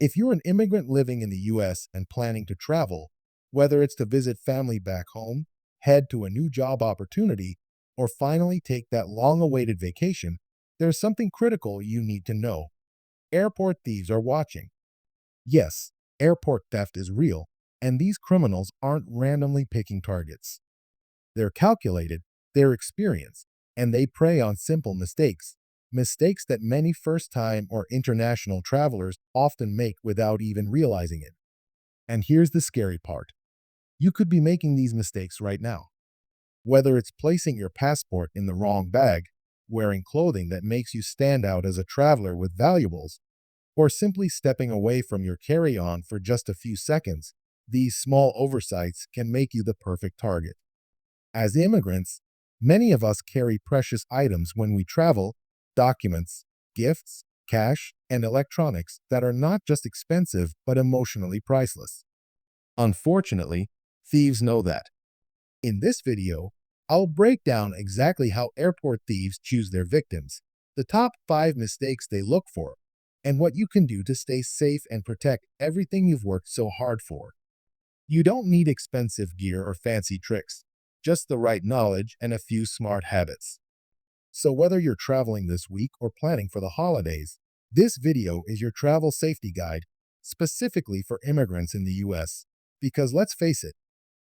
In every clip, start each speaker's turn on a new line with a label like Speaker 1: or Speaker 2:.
Speaker 1: If you're an immigrant living in the US and planning to travel, whether it's to visit family back home, head to a new job opportunity, or finally take that long awaited vacation, there's something critical you need to know. Airport thieves are watching. Yes, airport theft is real, and these criminals aren't randomly picking targets. They're calculated, they're experienced, and they prey on simple mistakes. Mistakes that many first time or international travelers often make without even realizing it. And here's the scary part: you could be making these mistakes right now. Whether it's placing your passport in the wrong bag, wearing clothing that makes you stand out as a traveler with valuables, or simply stepping away from your carry on for just a few seconds, these small oversights can make you the perfect target. As immigrants, many of us carry precious items when we travel: documents, gifts, cash, and electronics that are not just expensive but emotionally priceless. Unfortunately, thieves know that. In this video, I'll break down exactly how airport thieves choose their victims, the top 5 mistakes they look for, and what you can do to stay safe and protect everything you've worked so hard for. You don't need expensive gear or fancy tricks, just the right knowledge and a few smart habits. So whether you're traveling this week or planning for the holidays, this video is your travel safety guide, specifically for immigrants in the US. Because let's face it,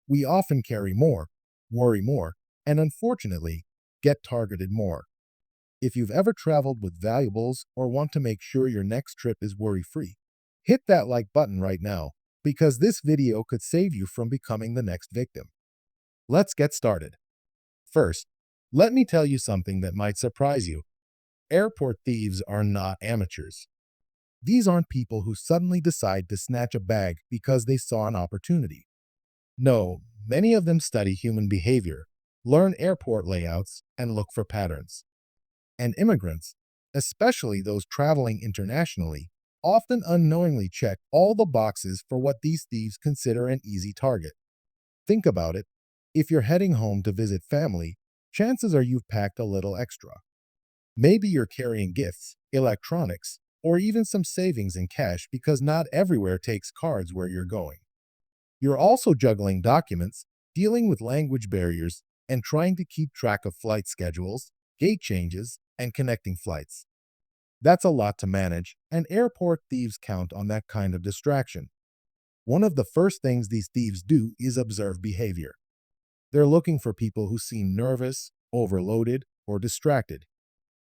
Speaker 1: we often carry more, worry more, and unfortunately, get targeted more. If you've ever traveled with valuables or want to make sure your next trip is worry-free, hit that like button right now, because this video could save you from becoming the next victim. Let's get started. First, let me tell you something that might surprise you. Airport thieves are not amateurs. These aren't people who suddenly decide to snatch a bag because they saw an opportunity. No, many of them study human behavior, learn airport layouts, and look for patterns. And immigrants, especially those traveling internationally, often unknowingly check all the boxes for what these thieves consider an easy target. Think about it. If you're heading home to visit family, chances are you've packed a little extra. Maybe you're carrying gifts, electronics, or even some savings in cash because not everywhere takes cards where you're going. You're also juggling documents, dealing with language barriers, and trying to keep track of flight schedules, gate changes, and connecting flights. That's a lot to manage, and airport thieves count on that kind of distraction. One of the first things these thieves do is observe behavior. They're looking for people who seem nervous, overloaded, or distracted.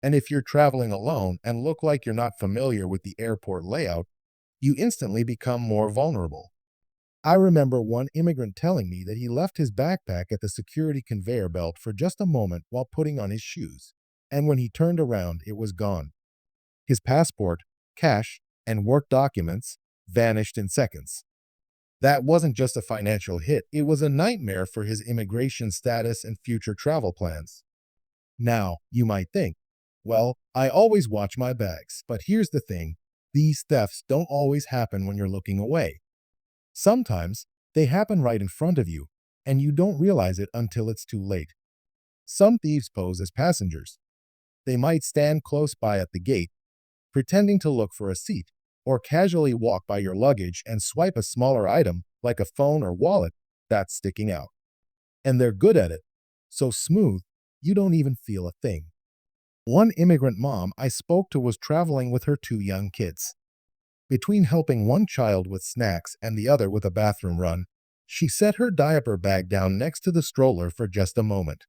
Speaker 1: And if you're traveling alone and look like you're not familiar with the airport layout, you instantly become more vulnerable. I remember one immigrant telling me that he left his backpack at the security conveyor belt for just a moment while putting on his shoes, and when he turned around, it was gone. His passport, cash, and work documents vanished in seconds. That wasn't just a financial hit, it was a nightmare for his immigration status and future travel plans. Now, you might think, well, I always watch my bags, but here's the thing: these thefts don't always happen when you're looking away. Sometimes they happen right in front of you, and you don't realize it until it's too late. Some thieves pose as passengers. They might stand close by at the gate, pretending to look for a seat, or casually walk by your luggage and swipe a smaller item, like a phone or wallet, that's sticking out. And they're good at it, so smooth, you don't even feel a thing. One immigrant mom I spoke to was traveling with her 2 young kids. Between helping one child with snacks and the other with a bathroom run, she set her diaper bag down next to the stroller for just a moment.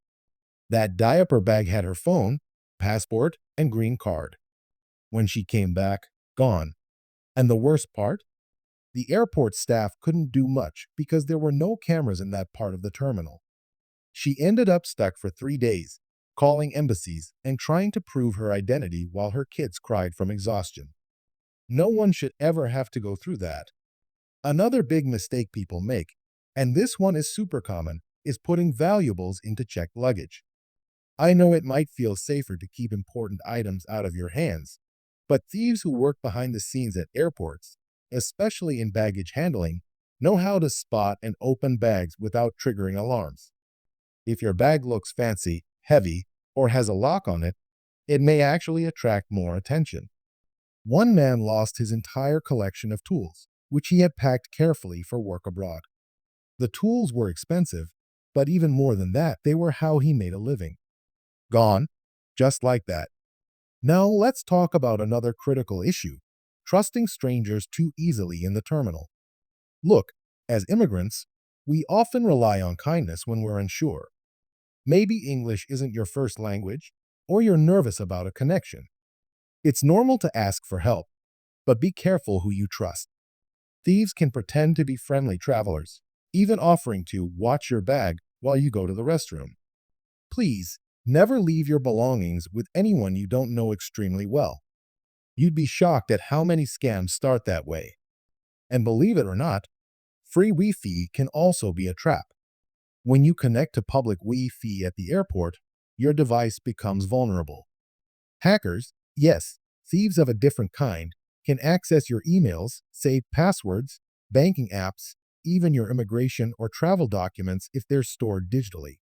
Speaker 1: That diaper bag had her phone, passport, and green card. When she came back, gone. And the worst part? The airport staff couldn't do much because there were no cameras in that part of the terminal. She ended up stuck for 3 days, calling embassies and trying to prove her identity while her kids cried from exhaustion. No one should ever have to go through that. Another big mistake people make, and this one is super common, is putting valuables into checked luggage. I know it might feel safer to keep important items out of your hands, but thieves who work behind the scenes at airports, especially in baggage handling, know how to spot and open bags without triggering alarms. If your bag looks fancy, heavy, or has a lock on it, it may actually attract more attention. One man lost his entire collection of tools, which he had packed carefully for work abroad. The tools were expensive, but even more than that, they were how he made a living. Gone, just like that. Now let's talk about another critical issue: trusting strangers too easily in the terminal. Look, as immigrants, we often rely on kindness when we're unsure. Maybe English isn't your first language, or you're nervous about a connection. It's normal to ask for help, but be careful who you trust. Thieves can pretend to be friendly travelers, even offering to watch your bag while you go to the restroom. Please, never leave your belongings with anyone you don't know extremely well. You'd be shocked at how many scams start that way. And believe it or not, free Wi-Fi can also be a trap. When you connect to public Wi-Fi at the airport, your device becomes vulnerable. Hackers, yes, thieves of a different kind, can access your emails, save passwords, banking apps, even your immigration or travel documents if they're stored digitally.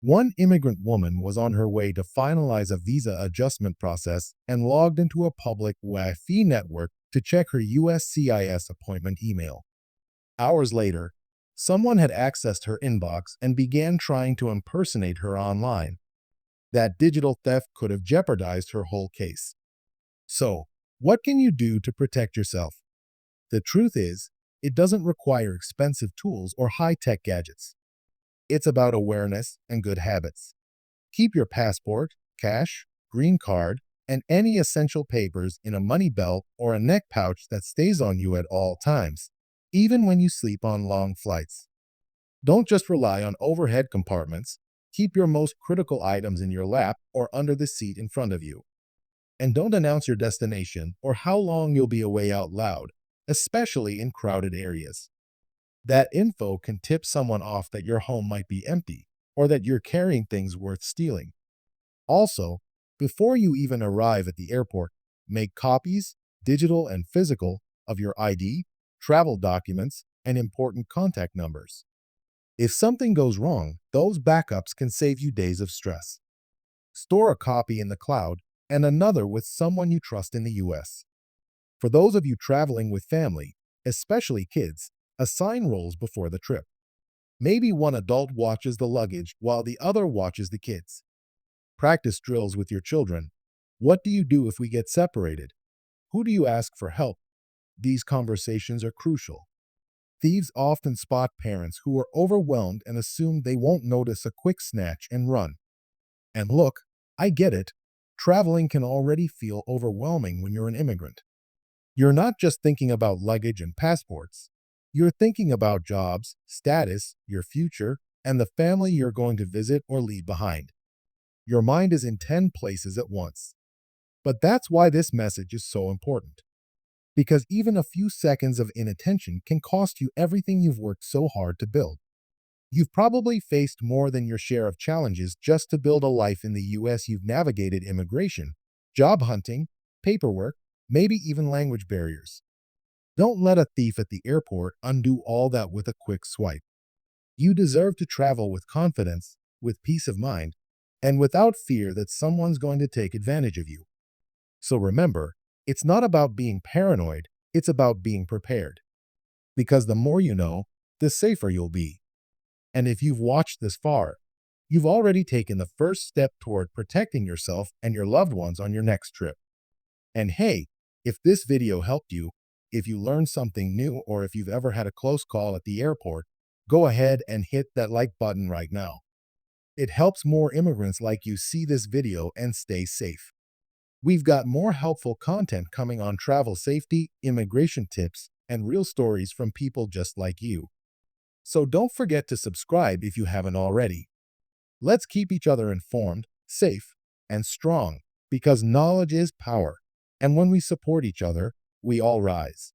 Speaker 1: One immigrant woman was on her way to finalize a visa adjustment process and logged into a public Wi-Fi network to check her USCIS appointment email. Hours later, someone had accessed her inbox and began trying to impersonate her online. That digital theft could have jeopardized her whole case. So, what can you do to protect yourself? The truth is, it doesn't require expensive tools or high-tech gadgets. It's about awareness and good habits. Keep your passport, cash, green card, and any essential papers in a money belt or a neck pouch that stays on you at all times, even when you sleep on long flights. Don't just rely on overhead compartments. Keep your most critical items in your lap or under the seat in front of you. And don't announce your destination or how long you'll be away out loud, especially in crowded areas. That info can tip someone off that your home might be empty or that you're carrying things worth stealing. Also, before you even arrive at the airport, make copies, digital and physical, of your ID, travel documents, and important contact numbers. If something goes wrong, those backups can save you days of stress. Store a copy in the cloud and another with someone you trust in the US. For those of you traveling with family, especially kids, assign roles before the trip. Maybe one adult watches the luggage while the other watches the kids. Practice drills with your children. What do you do if we get separated? Who do you ask for help? These conversations are crucial. Thieves often spot parents who are overwhelmed and assume they won't notice a quick snatch and run. And look, I get it. Traveling can already feel overwhelming when you're an immigrant. You're not just thinking about luggage and passports. You're thinking about jobs, status, your future, and the family you're going to visit or leave behind. Your mind is in 10 places at once. But that's why this message is so important. Because even a few seconds of inattention can cost you everything you've worked so hard to build. You've probably faced more than your share of challenges just to build a life in the US. You've navigated immigration, job hunting, paperwork, maybe even language barriers. Don't let a thief at the airport undo all that with a quick swipe. You deserve to travel with confidence, with peace of mind, and without fear that someone's going to take advantage of you. So remember, it's not about being paranoid, it's about being prepared. Because the more you know, the safer you'll be. And if you've watched this far, you've already taken the first step toward protecting yourself and your loved ones on your next trip. And hey, if this video helped you, if you learned something new, or if you've ever had a close call at the airport, go ahead and hit that like button right now. It helps more immigrants like you see this video and stay safe. We've got more helpful content coming on travel safety, immigration tips, and real stories from people just like you. So don't forget to subscribe if you haven't already. Let's keep each other informed, safe, and strong, because knowledge is power. And when we support each other, we all rise.